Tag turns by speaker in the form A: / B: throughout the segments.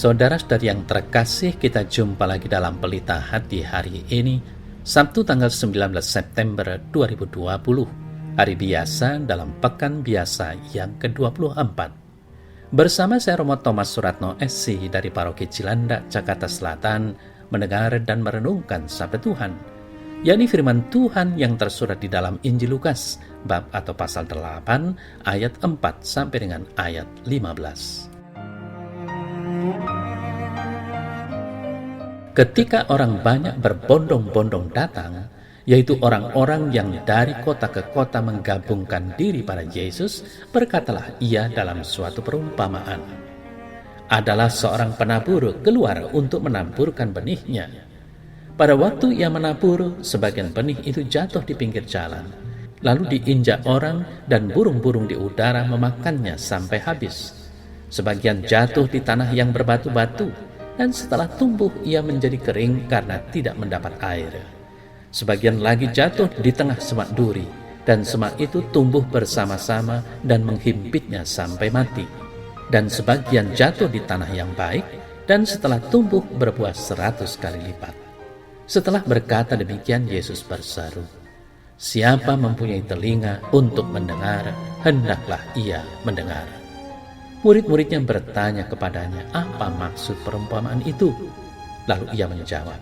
A: Saudara-saudari yang terkasih, kita jumpa lagi dalam Pelita Hati hari ini, Sabtu tanggal 19 September 2020, hari biasa dalam Pekan Biasa yang ke-24. Bersama saya Romo Thomas Suratno SC dari Paroki Cilandak, Jakarta Selatan, mendengar dan merenungkan Sabda Tuhan, yakni firman Tuhan yang tersurat di dalam Injil Lukas, bab atau pasal 8, ayat 4 sampai dengan ayat 15. Ketika orang banyak berbondong-bondong datang, yaitu orang-orang yang dari kota ke kota menggabungkan diri pada Yesus, berkatalah ia dalam suatu perumpamaan. Adalah seorang penabur keluar untuk menaburkan benihnya. Pada waktu ia menabur, sebagian benih itu jatuh di pinggir jalan, lalu diinjak orang dan burung-burung di udara memakannya sampai habis. Sebagian jatuh di tanah yang berbatu-batu, dan setelah tumbuh ia menjadi kering karena tidak mendapat air. Sebagian lagi jatuh di tengah semak duri, dan semak itu tumbuh bersama-sama dan menghimpitnya sampai mati. Dan sebagian jatuh di tanah yang baik, dan setelah tumbuh berbuah 100 kali lipat. Setelah berkata demikian, Yesus berseru, "Siapa mempunyai telinga untuk mendengar, hendaklah ia mendengar." Murid-muridnya bertanya kepadanya, apa maksud perumpamaan itu? Lalu ia menjawab,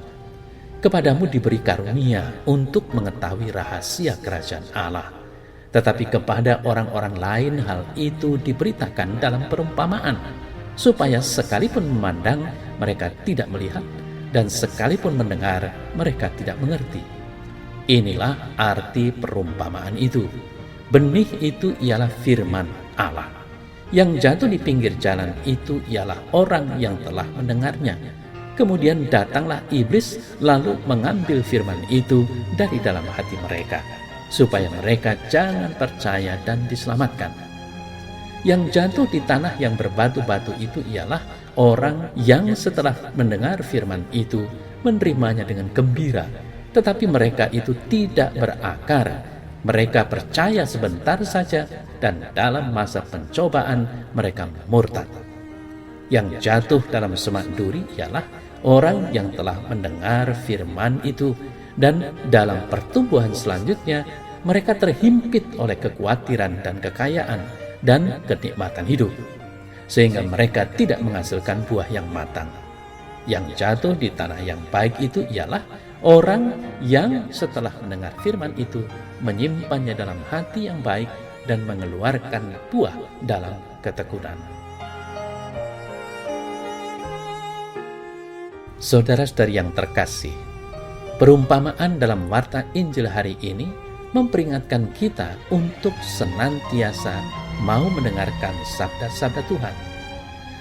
A: "Kepadamu diberi karunia untuk mengetahui rahasia kerajaan Allah. Tetapi kepada orang-orang lain hal itu diberitakan dalam perumpamaan, supaya sekalipun memandang mereka tidak melihat, dan sekalipun mendengar mereka tidak mengerti." Inilah arti perumpamaan itu. Benih itu ialah firman Allah. Yang jatuh di pinggir jalan itu ialah orang yang telah mendengarnya. Kemudian datanglah iblis lalu mengambil firman itu dari dalam hati mereka, supaya mereka jangan percaya dan diselamatkan. Yang jatuh di tanah yang berbatu-batu itu ialah orang yang setelah mendengar firman itu menerimanya dengan gembira, tetapi mereka itu tidak berakar. Mereka percaya sebentar saja, dan dalam masa pencobaan mereka murtad. Yang jatuh dalam semak duri ialah orang yang telah mendengar firman itu, dan dalam pertumbuhan selanjutnya mereka terhimpit oleh kekhawatiran dan kekayaan dan kenikmatan hidup, sehingga mereka tidak menghasilkan buah yang matang. Yang jatuh di tanah yang baik itu ialah orang yang setelah mendengar firman itu menyimpannya dalam hati yang baik dan mengeluarkan buah dalam ketekunan. Saudara-saudari yang terkasih, perumpamaan dalam warta Injil hari ini memperingatkan kita untuk senantiasa mau mendengarkan sabda-sabda Tuhan.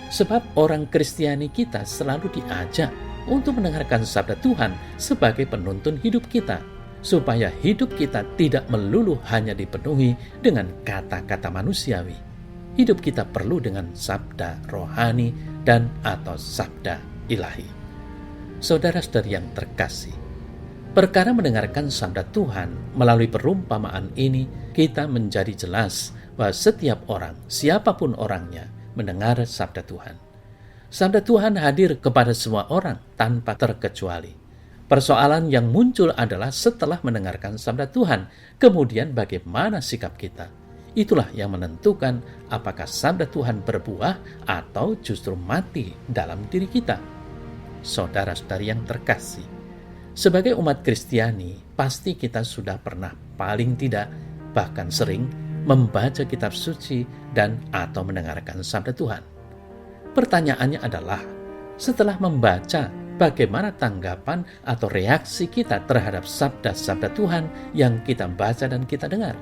A: Sebab orang Kristiani kita selalu diajak untuk mendengarkan sabda Tuhan sebagai penuntun hidup kita, supaya hidup kita tidak melulu hanya dipenuhi dengan kata-kata manusiawi. Hidup kita perlu dengan sabda rohani dan atau sabda ilahi. Saudara-saudari yang terkasih, perkara mendengarkan sabda Tuhan melalui perumpamaan ini, kita menjadi jelas bahwa setiap orang, siapapun orangnya, mendengar sabda Tuhan. Sabda Tuhan hadir kepada semua orang tanpa terkecuali. Persoalan yang muncul adalah setelah mendengarkan sabda Tuhan, kemudian bagaimana sikap kita? Itulah yang menentukan apakah sabda Tuhan berbuah atau justru mati dalam diri kita. Saudara-saudari yang terkasih, sebagai umat Kristiani, pasti kita sudah pernah paling tidak, bahkan sering, membaca kitab suci dan atau mendengarkan sabda Tuhan. Pertanyaannya adalah, setelah membaca, bagaimana tanggapan atau reaksi kita terhadap sabda-sabda Tuhan yang kita baca dan kita dengar?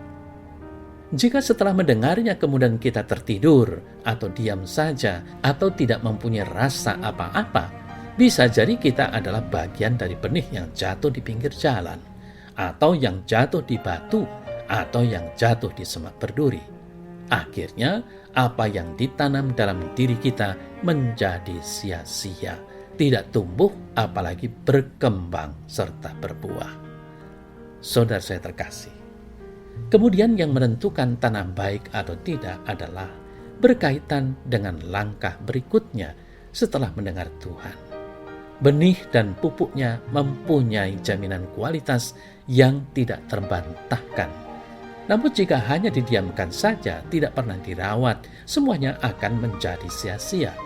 A: Jika setelah mendengarnya kemudian kita tertidur atau diam saja atau tidak mempunyai rasa apa-apa, bisa jadi kita adalah bagian dari benih yang jatuh di pinggir jalan, atau yang jatuh di batu, atau yang jatuh di semak berduri. Akhirnya, apa yang ditanam dalam diri kita menjadi sia-sia, tidak tumbuh, apalagi berkembang serta berbuah. Saudara saya terkasih, kemudian yang menentukan tanam baik atau tidak adalah berkaitan dengan langkah berikutnya setelah mendengar Tuhan. Benih dan pupuknya mempunyai jaminan kualitas yang tidak terbantahkan. Namun jika hanya didiamkan saja, tidak pernah dirawat, semuanya akan menjadi sia-sia.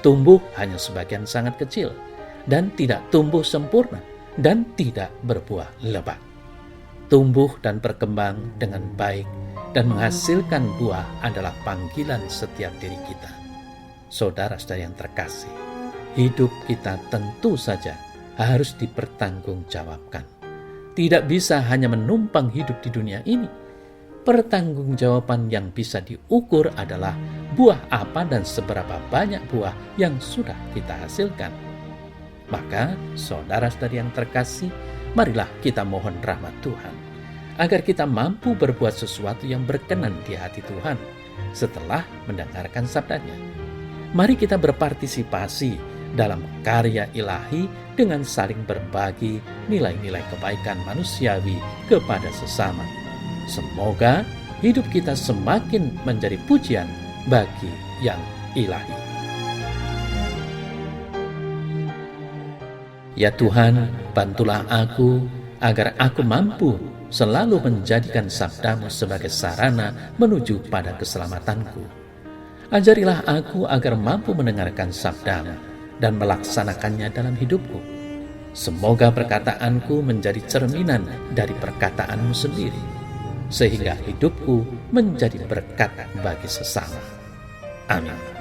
A: Tumbuh hanya sebagian sangat kecil, dan tidak tumbuh sempurna, dan tidak berbuah lebat. Tumbuh dan berkembang dengan baik dan menghasilkan buah adalah panggilan setiap diri kita. Saudara-saudara yang terkasih, hidup kita tentu saja harus dipertanggungjawabkan. Tidak bisa hanya menumpang hidup di dunia ini. Pertanggungjawaban yang bisa diukur adalah buah apa dan seberapa banyak buah yang sudah kita hasilkan. Maka, saudara-saudari yang terkasih, marilah kita mohon rahmat Tuhan, agar kita mampu berbuat sesuatu yang berkenan di hati Tuhan setelah mendengarkan sabdanya. Mari kita berpartisipasi dalam karya ilahi dengan saling berbagi nilai-nilai kebaikan manusiawi kepada sesama. Semoga hidup kita semakin menjadi pujian bagi yang ilahi. Ya Tuhan, bantulah aku agar aku mampu selalu menjadikan sabdamu sebagai sarana menuju pada keselamatanku. Ajarilah aku agar mampu mendengarkan sabdamu dan melaksanakannya dalam hidupku. Semoga perkataanku menjadi cerminan dari perkataanmu sendiri, sehingga hidupku menjadi berkat bagi sesama. Amin.